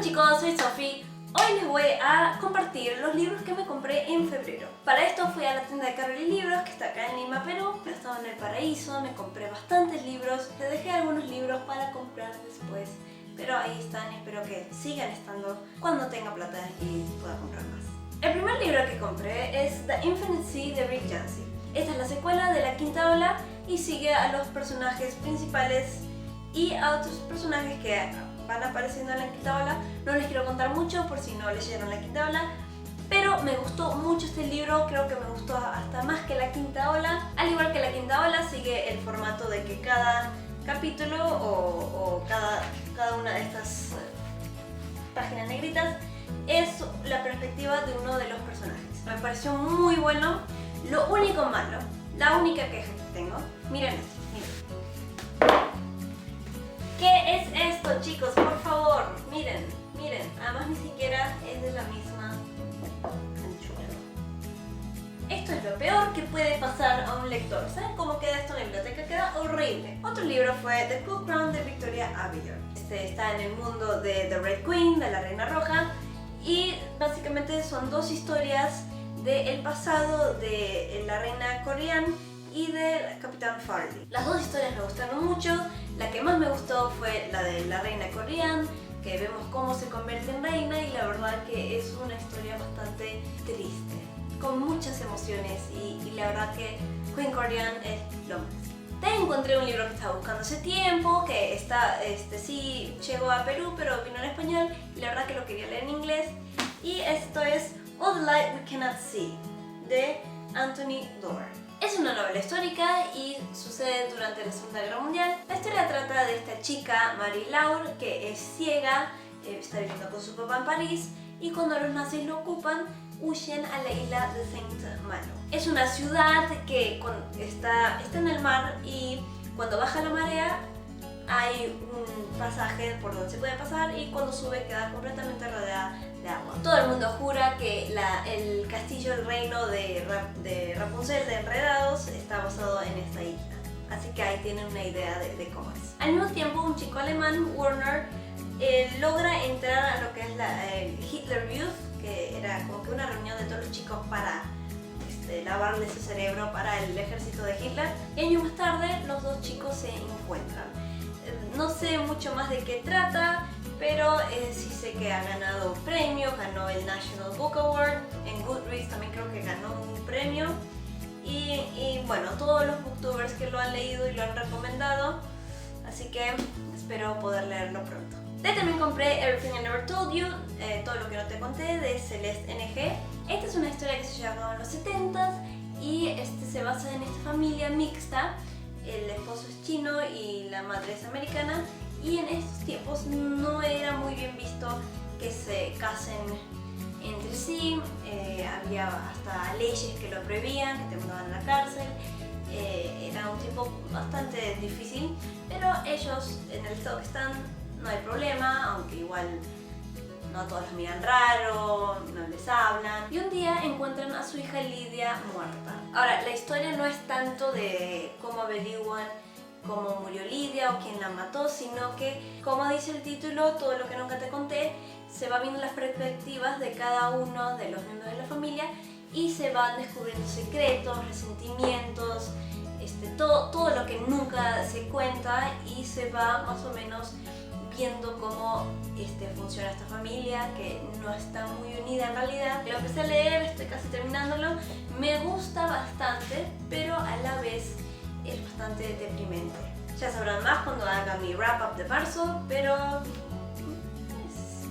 chicos, soy Sophie. Hoy les voy a compartir los libros que me compré en febrero. Para esto fui a la tienda de Carol y Libros, que está acá en Lima, Perú. Estaba en el paraíso, me compré bastantes libros. Les dejé algunos libros para comprar después, pero ahí están y espero que sigan estando cuando tenga plata y pueda comprar más. El primer libro que compré es The Infinite Sea de Yancey. Esta es la secuela de La Quinta Ola y sigue a los personajes principales y a otros personajes que van apareciendo en La Quinta Ola. No les quiero contar mucho por si no leyeron La Quinta Ola, pero me gustó mucho este libro, creo que me gustó hasta más que La Quinta Ola. Al igual que La Quinta Ola, sigue el formato de que cada capítulo o cada una de estas páginas negritas es la perspectiva de uno de los personajes. Me pareció muy bueno. Lo único malo, la única queja que tengo, miren esto, miren. ¿Qué es esto, chicos? Por favor, miren, miren. Además ni siquiera es de la misma anchura. Esto es lo peor que puede pasar a un lector. ¿Saben cómo queda esto en la biblioteca? Queda horrible. Otro libro fue The Cool Crown de Victoria Aveyard. Este está en el mundo de The Red Queen, de la Reina Roja. Y básicamente son dos historias del pasado de la Reina Coreana y del Capitán Farley. Las dos historias me gustaron mucho. La que más me gustó fue la de la Reina Coreana, que vemos cómo se convierte en reina, y la verdad que es una historia bastante triste, con muchas emociones, y la verdad que Queen Coreana es lo más. También encontré un libro que estaba buscando hace tiempo, que sí llegó a Perú, pero vino en español, y la verdad que lo quería leer en inglés, y esto es All the Light We Cannot See, de Doerr. Es una novela histórica y sucede durante la Segunda Guerra Mundial. La historia trata de esta chica, Marie Laure, que es ciega, está viviendo con su papá en París, y cuando los nazis lo ocupan, huyen a la isla de Saint-Malo. Es una ciudad que está en el mar, y cuando baja la marea hay un pasaje por donde se puede pasar, y cuando sube queda completamente rodeada de agua. Todo el mundo jura que el castillo, el reino de Rapunzel, de Enredados, está basado en esta isla. Así que ahí tienen una idea de cómo es. Al mismo tiempo, un chico alemán, Werner, logra entrar a lo que es el Hitler Youth, que era como que una reunión de todos los chicos para lavarle su cerebro para el ejército de Hitler. Y años más tarde, los dos chicos se encuentran. No sé mucho más de qué trata, pero sí sé que ha ganado premios, ganó el National Book Award, en Goodreads también creo que ganó un premio, y bueno, todos los booktubers que lo han leído y lo han recomendado, así que espero poder leerlo pronto. También compré Everything I Never Told You, todo lo que no te conté, de Celeste NG. Esta es una historia que se llevaba en los 70s y se basa en esta familia mixta. El esposo es chino y la madre es americana, y en estos tiempos no era muy bien visto que se casen entre sí. Había hasta leyes que lo prohibían, que te mandaban a la cárcel. Era un tiempo bastante difícil, pero ellos, en el estado que están, no hay problema, aunque igual no todos los miran raro, no les hablan. Y un día encuentran a su hija Lidia muerta. Ahora, la historia no es tanto de cómo averiguan cómo murió Lidia o quién la mató, sino que, como dice el título, todo lo que nunca te conté, se va viendo las perspectivas de cada uno de los miembros de la familia, y se van descubriendo secretos, resentimientos, todo lo que nunca se cuenta, y se va más o menos viendo cómo funciona esta familia, que no está muy unida en realidad. Lo empecé a leer, estoy casi terminándolo, me gusta bastante, pero a la vez es bastante deprimente. Ya sabrán más cuando haga mi wrap-up de marzo, pero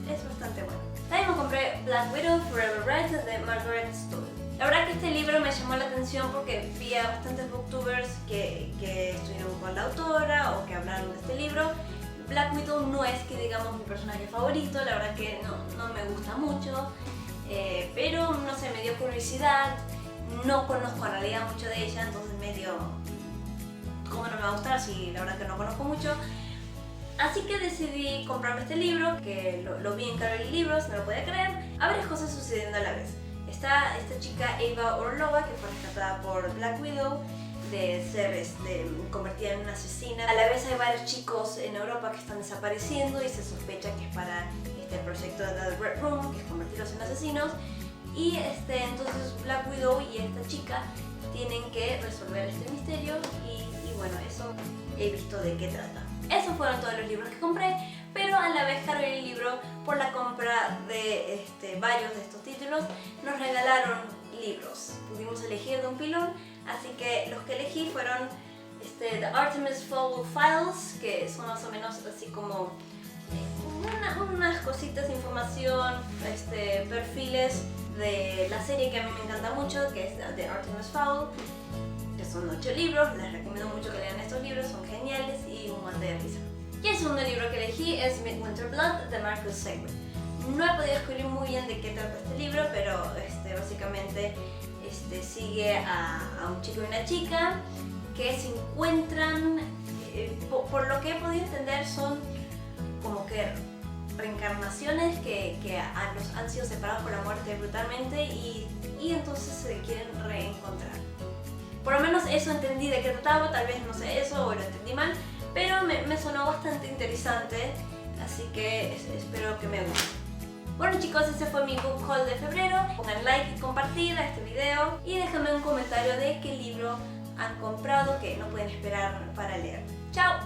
es bastante bueno. También me compré Black Widow Forever Bright de Margaret Stohl. La verdad que este libro me llamó la atención porque vi a bastantes booktubers que estuvieron con la autora o que hablaron de este libro. Black Widow no es que digamos mi personaje favorito, la verdad que no me gusta mucho, pero no sé, me dio curiosidad. No conozco en realidad mucho de ella, entonces medio, ¿cómo no me va a gustar si la verdad que no conozco mucho? Así que decidí comprarme este libro, que lo vi en Carol y Libros, no lo podía creer. Hay varias cosas sucediendo a la vez. Está esta chica Eva Orlova, que fue rescatada por Black Widow, de ser convertida en una asesina. A la vez hay varios chicos en Europa que están desapareciendo y se sospecha que es para el proyecto de The Red Room, que es convertirlos en asesinos, y entonces Black Widow y esta chica tienen que resolver este misterio y bueno, eso he visto de qué trata. Esos fueron todos los libros que compré, pero a la vez cargué el libro por la compra de varios de estos títulos. Nos regalaron libros, pudimos elegir de un pilón, así que los que elegí fueron The ARTEMIS Files, que son más o menos así como unas cositas de información, perfiles de la serie que a mí me encanta mucho, que es The ARTEMIS Fowl, que son 8 libros. Les recomiendo mucho que lean estos libros, son geniales y un mate de risa. Y el segundo libro que elegí es MIDWINTERBLOOD de Sedgwick. No he podido descubrir muy bien de qué trata este libro, pero básicamente sigue a un chico y una chica que se encuentran, por lo que he podido entender, son como que reencarnaciones que los han sido separados por la muerte brutalmente y entonces se quieren reencontrar. Por lo menos eso entendí de qué trataba, tal vez no sé eso o lo entendí mal, pero me sonó bastante interesante, así que espero que me guste. Bueno chicos, ese fue mi book haul de febrero. Pongan like y compartir a este video y déjenme un comentario de qué libro han comprado que no pueden esperar para leer. ¡Chao!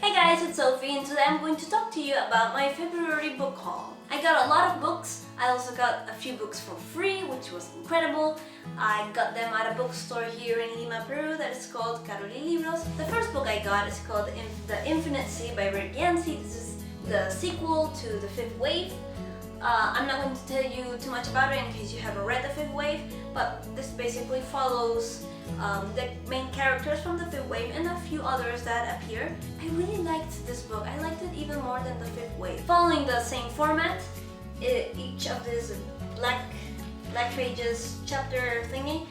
Hey guys, it's Sophie and today I'm going to talk to you about my February book haul. I got a lot of books. I also got a few books for free, which was incredible. I got them at a bookstore here in Lima, Peru that is called Caroli Libros. The first book I got is called The Infinite Sea by Yancey. This is the sequel to The Fifth Wave. I'm not going to tell you too much about it in case you haven't read The Fifth Wave, but this basically follows the main characters from The Fifth Wave and a few others that appear. I really liked this book. I liked it even more than The Fifth Wave. Following the same format, each of these black pages chapter thingy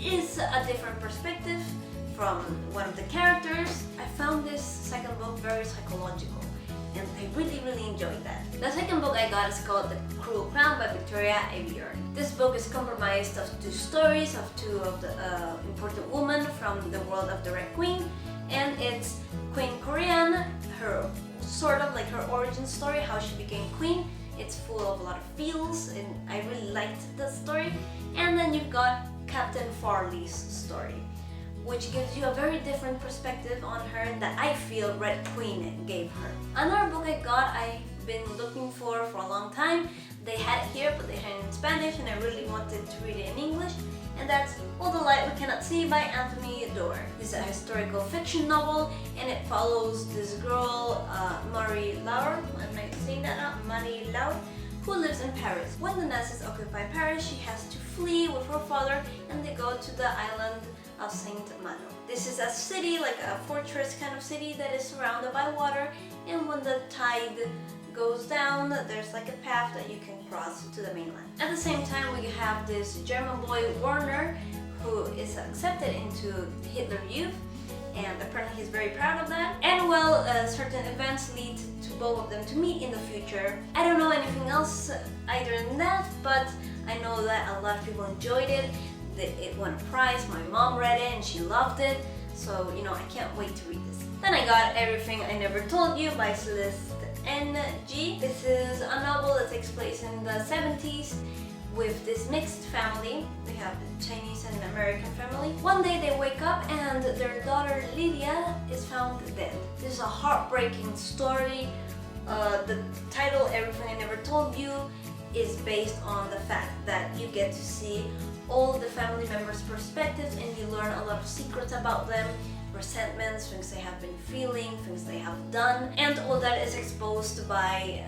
is a different perspective from one of the characters. I found this second book very psychological, and I really enjoyed that. The second book I got is called The Cruel Crown by Victoria Aveyard. This book is comprised of 2 stories of 2 of the important women from the world of the Red Queen, and it's Queen Korean, her sort of like her origin story, how she became queen. It's full of a lot of feels and I really liked the story. And then you've got Captain Farley's story, which gives you a very different perspective on her that I feel Red Queen gave her. Another book I got, I've been looking for a long time. They had it here, but they had it in Spanish, and I really wanted to read it in English. And that's All the Light We Cannot See by Doerr. This is a historical fiction novel, and it follows this girl, Marie Laure, am I saying that now? Marie Laure, who lives in Paris. When the Nazis occupy Paris, she has to flee with her father, and they go to the island of Saint Malo. This is a city, like a fortress kind of city that is surrounded by water, and when the tide goes down, there's like a path that you can cross to the mainland. At the same time, we have this German boy, Werner, who is accepted into Hitler Youth, and apparently he's very proud of that. And well, certain events lead to both of them to meet in the future. I don't know anything else either than that, but I know that a lot of people enjoyed it. It won a prize, my mom read it and she loved it, so you know, I can't wait to read this. Then I got Everything I Never Told You by Celeste NG. This is a novel that takes place in the 70s with this mixed family. We have the Chinese and American family. One day they wake up and their daughter Lydia is found dead. This is a heartbreaking story. The title, Everything I Never Told You, is based on the fact that you get to see all the family members' perspectives and you learn a lot of secrets about them, resentments, things they have been feeling, things they have done, and all that is exposed by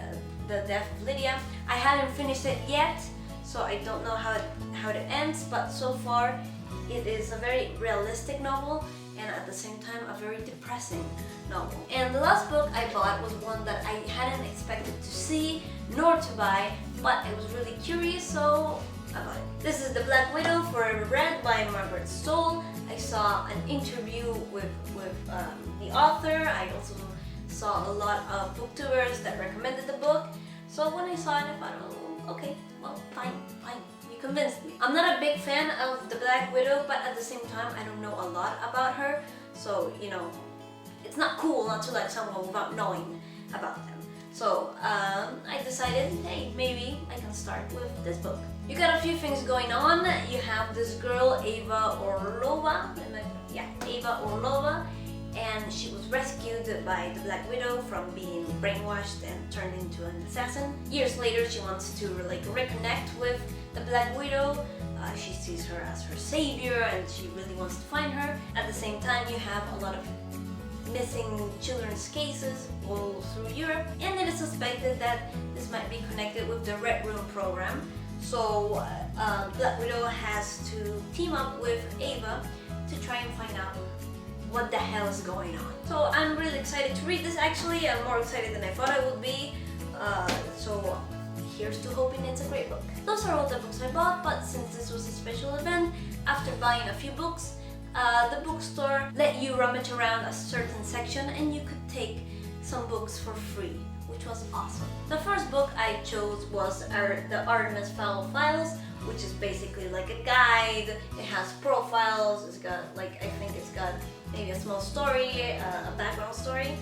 the death of Lydia. I haven't finished it yet, so I don't know how it ends, but so far it is a very realistic novel and at the same time a very depressing novel. And the last book I bought was one that I hadn't expected to see nor to buy, but I was really curious, so I bought it. This is The Black Widow Forever Read by Margaret Stohl. I saw an interview with the author. I also saw a lot of booktubers that recommended the book. So when I saw it, I thought, oh, okay, well, fine, you convinced me. I'm not a big fan of the Black Widow, but at the same time I don't know a lot about her, so you know, it's not cool not to like someone without knowing about them. So I decided, hey, maybe I can start with this book. You got a few things going on. You have this girl, Eva Orlova, Eva Orlova, and she was rescued by the Black Widow from being brainwashed and turned into an assassin. Years later, she wants to like reconnect with the Black Widow. She sees her as her savior and she really wants to find her. At the same time, you have a lot of missing children's cases all through Europe, and it is suspected that this might be connected with the Red Room program. So Black Widow has to team up with Ava to try and find out what the hell is going on. So I'm really excited to read this. Actually, I'm more excited than I thought I would be. So here's to hoping it's a great book. Those are all the books I bought, but since this was a special event, after buying a few books, the bookstore let you rummage around a certain section and you could take some books for free, which was awesome. The first book I chose was the ARTEMIS Files, which is basically like a guide. It has profiles, it's got like, I think it's got maybe a small story, a background story.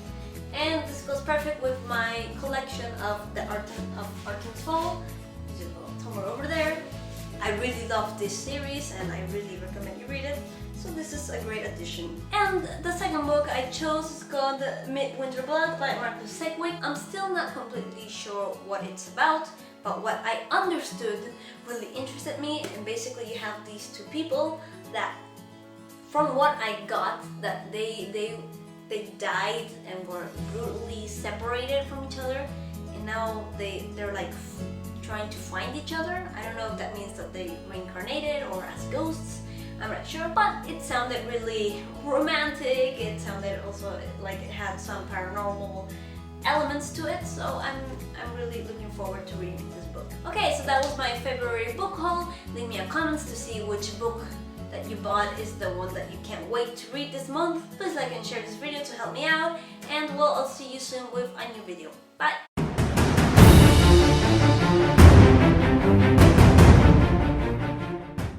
And this goes perfect with my collection of the ARTEMIS Stohl, which is somewhere over there. I really love this series and I really recommend you read it. So this is a great addition. And the second book I chose is called MIDWINTERBLOOD by Margaret Sedgwick. I'm still not completely sure what it's about, but what I understood really interested me. And basically you have these two people that, from what I got, that they died and were brutally separated from each other, and now they're like trying to find each other. I don't know if that means that they reincarnated or as ghosts. I'm not sure, but it sounded really romantic. It sounded also like it had some paranormal elements to it, so I'm really looking forward to reading this book. Okay, so that was my February book haul. Leave me a comment to see which book that you bought is the one that you can't wait to read this month. Please like and share this video to help me out, and well, I'll see you soon with a new video. Bye!